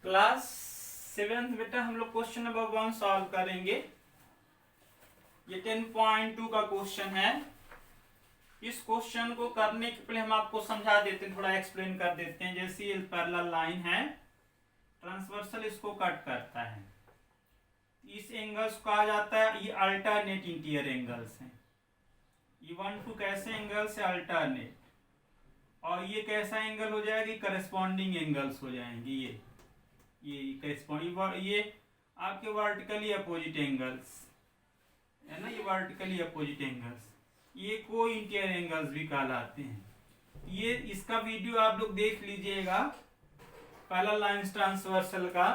Class 7th बेटा हम लोग क्वेश्चन नंबर 1 सॉल्व करेंगे। ये 10.2 का क्वेश्चन है। इस क्वेश्चन को करने के पहले हम आपको समझा देते हैं, थोड़ा एक्सप्लेन कर देते हैं। जैसे ये पैरेलल लाइन है, ट्रांसवर्सल इसको कट करता है, इस एंगल्स को कहा जाता है, ये अल्टरनेट इंटीरियर एंगल्स हैं। ये 1 2 कैसे एंगल्स है? अल्टरनेट। और ये कैसा एंगल हो जाएगी? करस्पॉन्डिंग एंगल्स हो जाएंगे। ये करस्पॉन्डिंग, ये आपके वर्टिकली अपोजिट एंगल्स है ना, ये वर्टिकली अपोजिट एंगल्स, ये को इंटीरियर एंगल्स भी कहलाते हैं। ये इसका वीडियो आप लोग देख लीजिएगा, पैरेलल लाइंस ट्रांसवर्सल का।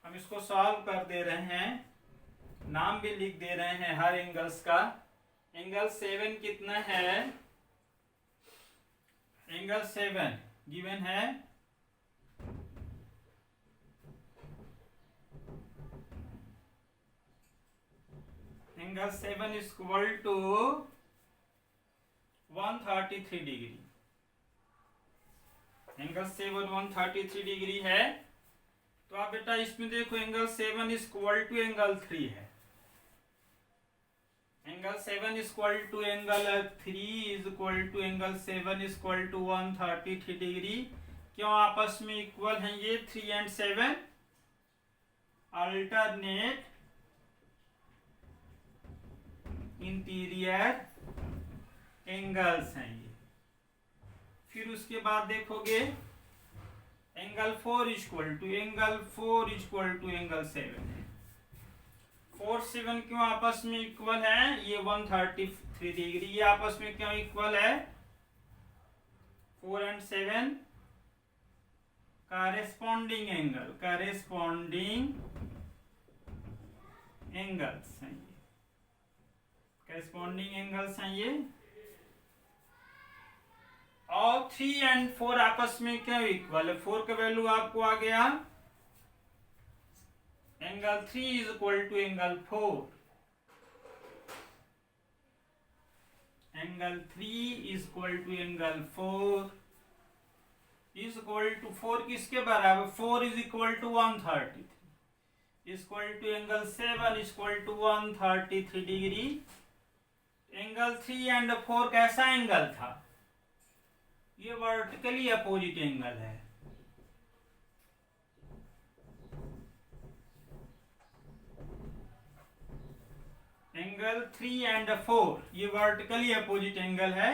हम इसको सॉल्व कर दे रहे हैं, नाम भी लिख दे रहे हैं हर एंगल्स का। एंगल 7 कितना है? एंगल 7 गिवन है angle 7 is equal to 133 degree. Angle 7 133 degree है। तो आप बेटा इसमें देखो, angle 7 is equal to angle 3 है। Angle 7 is equal to angle 3 is equal to angle 7 is equal to 133 degree. क्यों आपस में इक्वल हैं ये? 3 and 7 अल्टरनेट इंटीरियर एंगल्स हैं ये। फिर उसके बाद देखोगे angle 4 is equal to angle 7 है। 4 7 क्यों आपस में इक्वल है? ये 133 डिग्री। ये आपस में क्यों इक्वल है? 4 and 7 कॉरेस्पॉन्डिंग एंगल्स हैं ये, कॉरेस्पॉन्डिंग एंगल्स हैं ये। और 3 and 4 आपस में क्यों इक्वल है? 4 का वैल्यू आपको आ गया, angle 3 is equal to angle 4। Angle 3 is equal to angle 4 is equal to 4 किसके बराबर? 4 is equal to 133 is equal to angle 7 is equal to 133 degree. Angle 3 and 4 कैसा एंगल था? ये वर्टिकली अपोजिट एंगल है। Angle 3 and 4 ये vertically opposite angle है।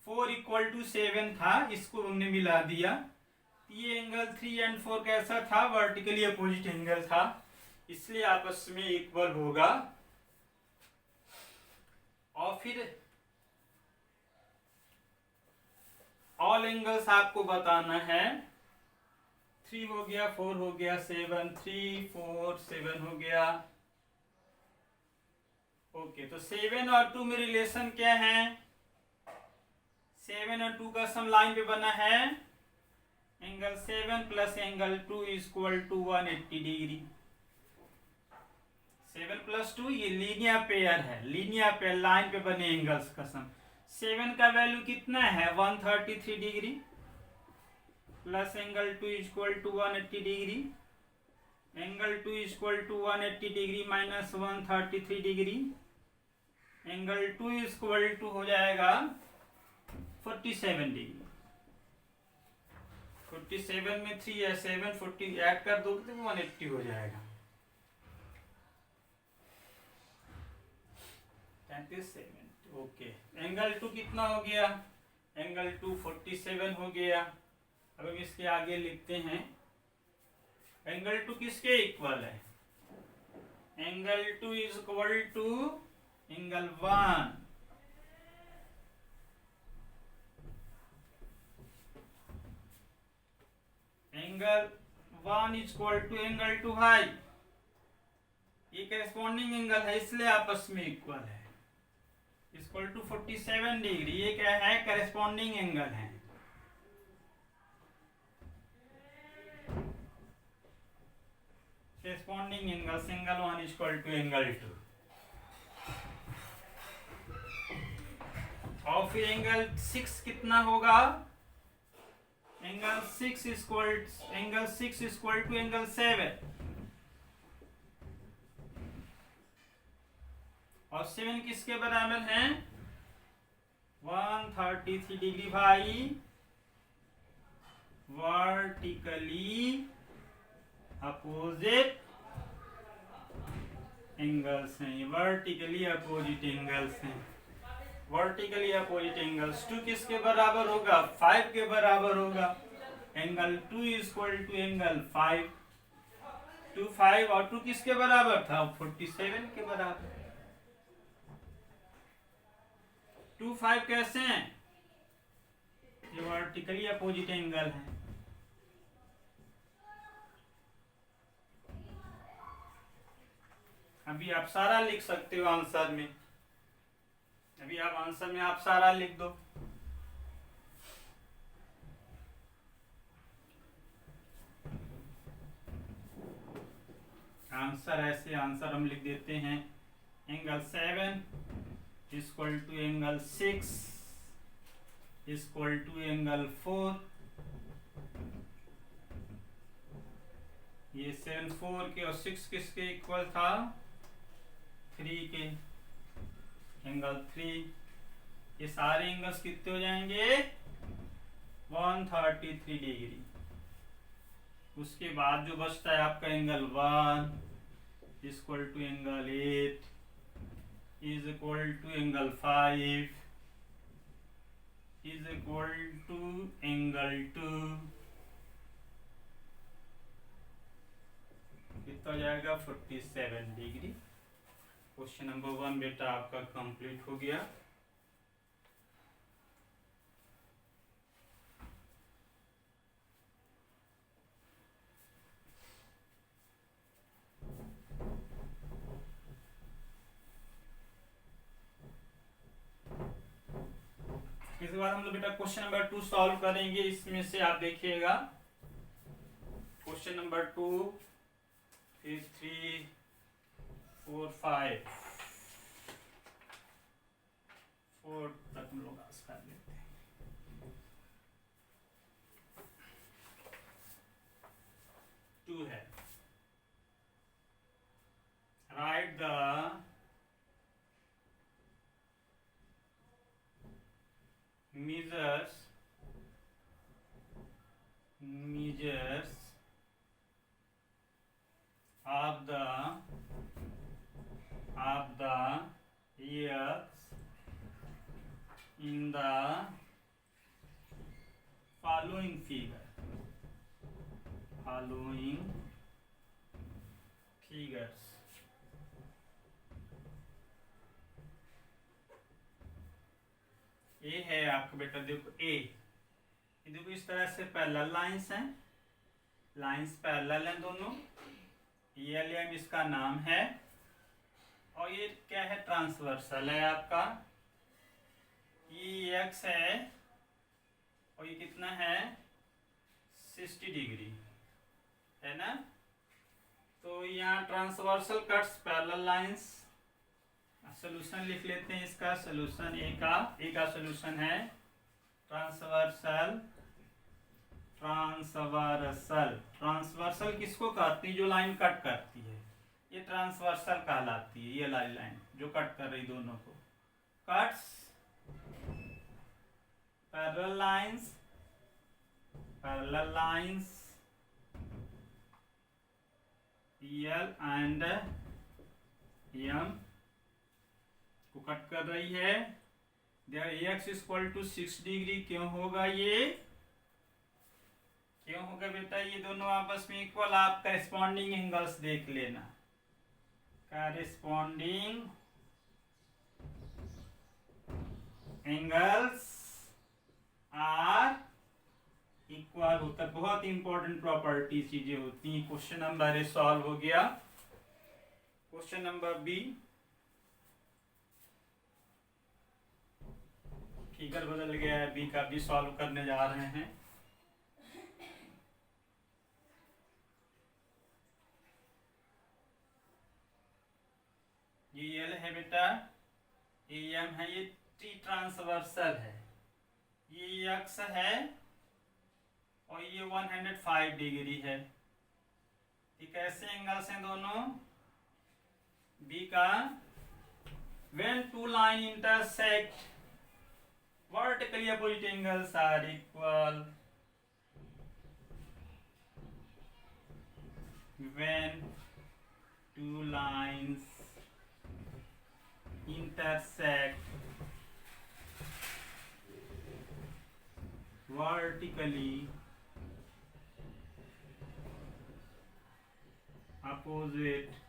4 equal to 7 था, इसको हमने मिला दिया। ये एंगल 3 and 4 कैसा था? वर्टिकली अपोजिट एंगल था, इसलिए आपस में इक्वल होगा। और फिर ऑल एंगल्स आपको बताना है। 3 हो गया, 4 हो गया, 7 3 4 7 हो गया। ओके, तो 7 और 2 में रिलेशन क्या है? 7 और 2 का सम लाइन पे बना है, angle 7 plus angle 2 is equal to 180 degree. 7 plus 2 ये लीनियर पेयर है, लीनियर पेयर लाइन पे बने एंगल्स का सम। 7 का वैल्यू कितना है? 133 degree plus angle 2 is equal to 180 degree. Angle 2 is equal to 180 degree minus 133 degree. Angle 2 is equal to हो जाएगा 47 डिग्री। 47 में 3 या 7 40 ऐड कर दो तो 180 हो जाएगा। 37। ओके, एंगल 2 कितना हो गया? एंगल 2 47 हो गया। अब हम इसके आगे लिखते हैं, एंगल 2 किसके इक्वल है? Angle 2 is equal to angle 1। Angle 1 is equal to angle 2 है, ये करेस्पॉन्डिंग एंगल है, इसलिए आपस में इक्वल है। इक्वल टू 47 डिग्री, ये क्या है? करेस्पॉन्डिंग एंगल है। Corresponding angle, angle 1 is equal to angle 2। और फिर एंगल 6 कितना होगा? एंगल 6 इक्वल टू एंगल 7, और 7 किसके बराबर है? 133 डिग्री भाई, वर्टिकली अपोजिट एंगल्स हैं, वर्टिकली अपोजिट एंगल्स हैं, वर्टिकली अपोजिट एंगल्स। 2 किसके बराबर होगा? 5 के बराबर होगा। एंगल 2 इक्वल टू एंगल 5, 2 5 और 2 किसके बराबर था? 47 के बराबर। 2 5 कैसे हैं? ये वर्टिकली अपोजिट एंगल है। अभी आप सारा लिख सकते हो आंसर में, अभी आप आंसर में आप सारा लिख दो। आंसर ऐसे आंसर हम लिख देते हैं, angle 7 equal to angle 6 equal to angle 4। ये 7 4 के और 6 किसके इक्वल था? 3 के, एंगल 3। ये सारे एंगल्स कितने हो जाएंगे? 133 डिग्री। उसके बाद जो बचता है आपका angle 1 equal to angle 8 is equal to angle 5 is equal to angle 2। कितना हो जाएगा? 47 डिग्री। क्वेश्चन नंबर 1 बेटा आपका कंप्लीट हो गया। इसके बाद हम लोग बेटा क्वेश्चन नंबर 2 सॉल्व करेंगे। इसमें से आप देखिएगा क्वेश्चन नंबर 2 फिर 3 4 5 4 तक हम लोग आस कर लेते हैं। 2 है, right the measures of the x in the following figures। ए है आपका बेटा, देखो ए, देखो इस तरह से पैरेलल लाइंस हैं, लाइंस पैरेलल हैं दोनों। ये एलियम इसका नाम है, और ये क्या है? ट्रांसवर्सल है आपका। ये एक्स है और ये कितना है? 60 डिग्री है ना। तो यहाँ transversal cuts parallel lines. Solution लिख लेते हैं इसका। सोल्यूशन ए का सोल्यूशन है ट्रांसवर्सल। ट्रांसवर्सल किसको कहती है? जो लाइन कट करती है, ये ट्रांसवर्सल कहलाती है। ये लाइन जो कट कर रही दोनों को, cuts parallel lines L and M को कट कर रही है। There x equal to 6 degree. क्यों होगा ये? क्यों होगा बेटा? ये दोनों आपस में इक्वल। आप करेस्पॉन्डिंग एंगल्स देख लेना। करेस्पॉन्डिंग एंगल्स आर इक्वल होता है। बहुत इंपॉर्टेंट प्रॉपर्टी चीजें होती हैं। क्वेश्चन नंबर ए सॉल्व हो गया। क्वेश्चन नंबर बी, फिगर बदल गया है, बी का भी सॉल्व करने जा रहे हैं। ये एल है बेटा, ये एम है, ये टी ट्रांसवर्सल है, ये एक्स है और ये 105 डिग्री है। ये कैसे एंगल्स हैं दोनों? बी का when two line intersect vertically opposite angles are equal, when two lines intersect vertically opposite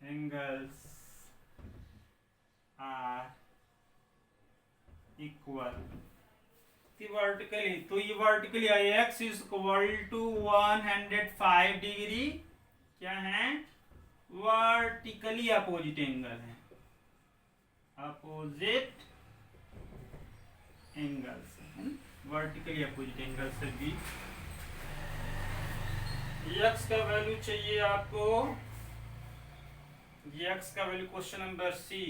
angles are equal। Vertically तो ये vertically x is equal to 105 degree क्या है? वर्टिकली अपोजिट एंगल है, अपोजिट एंगल्स है, vertically opposite angle से भी। x का value चाहिए आपको, x का वैल्यू क्वेश्चन नंबर सी।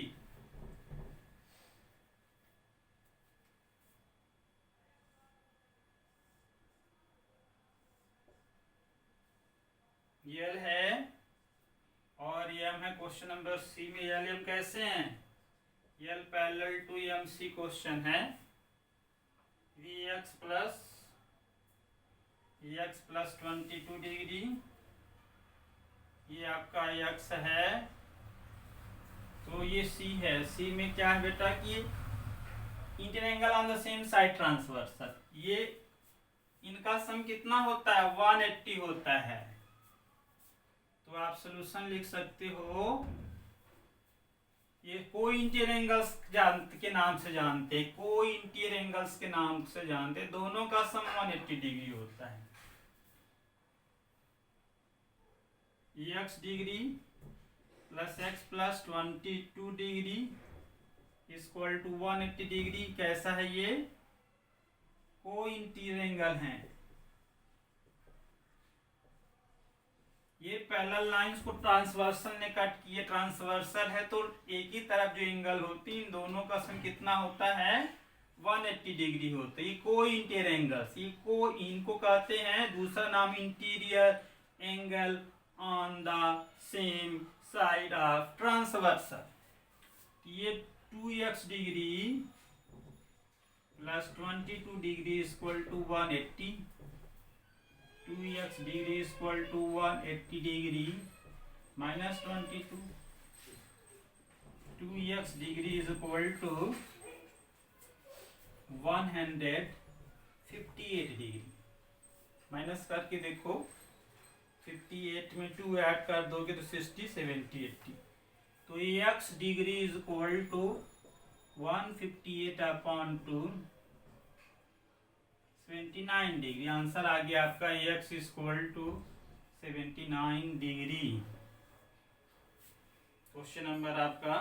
यल है और एम है क्वेश्चन नंबर सी में। यल एम कैसे हैं? L parallel to M C question है। वी एक्स प्लस 22 डिग्री, ये आपका एक्स है, तो ये सी है। सी में क्या है बेटा कि inter angle on the same side transversal, ये इनका सम कितना होता है? 180 होता है। तो आप सोल्यूशन लिख सकते हो, ये को इंटीरियर एंगल्स के नाम से जानते, को इंटीरियर एंगल्स के नाम से जानते, दोनों का सम 180 डिग्री होता है। x degree plus x plus 22 degree equal to 180 degree. कैसा है ये? को इंटीरियर एंगल है। ये पैरेलल लाइंस को ट्रांसवर्सल ने कट किए, ट्रांसवर्सल है तो एक ही तरफ जो एंगल होती है इन दोनों का सम कितना होता है? 180 डिग्री होता है। ये को इंटीरियर एंगल्स, ये को इनको कहते हैं, दूसरा नाम interior angle on the same side of transversal. ये 2x degree plus 22 degree equal to 180, 2x degree equal to 180 degree minus 22, 2x degree is equal to 158 degree. Minus करके देखो, 58 में 2 ऐड कर दोगे तो 60, 70, 80। तो x degree is equal to 158/2, 79 degree. Answer आ गया आपका x equal to 79 degree. Question number आपका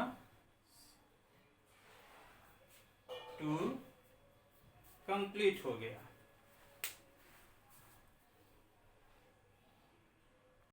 2 कंप्लीट हो गया।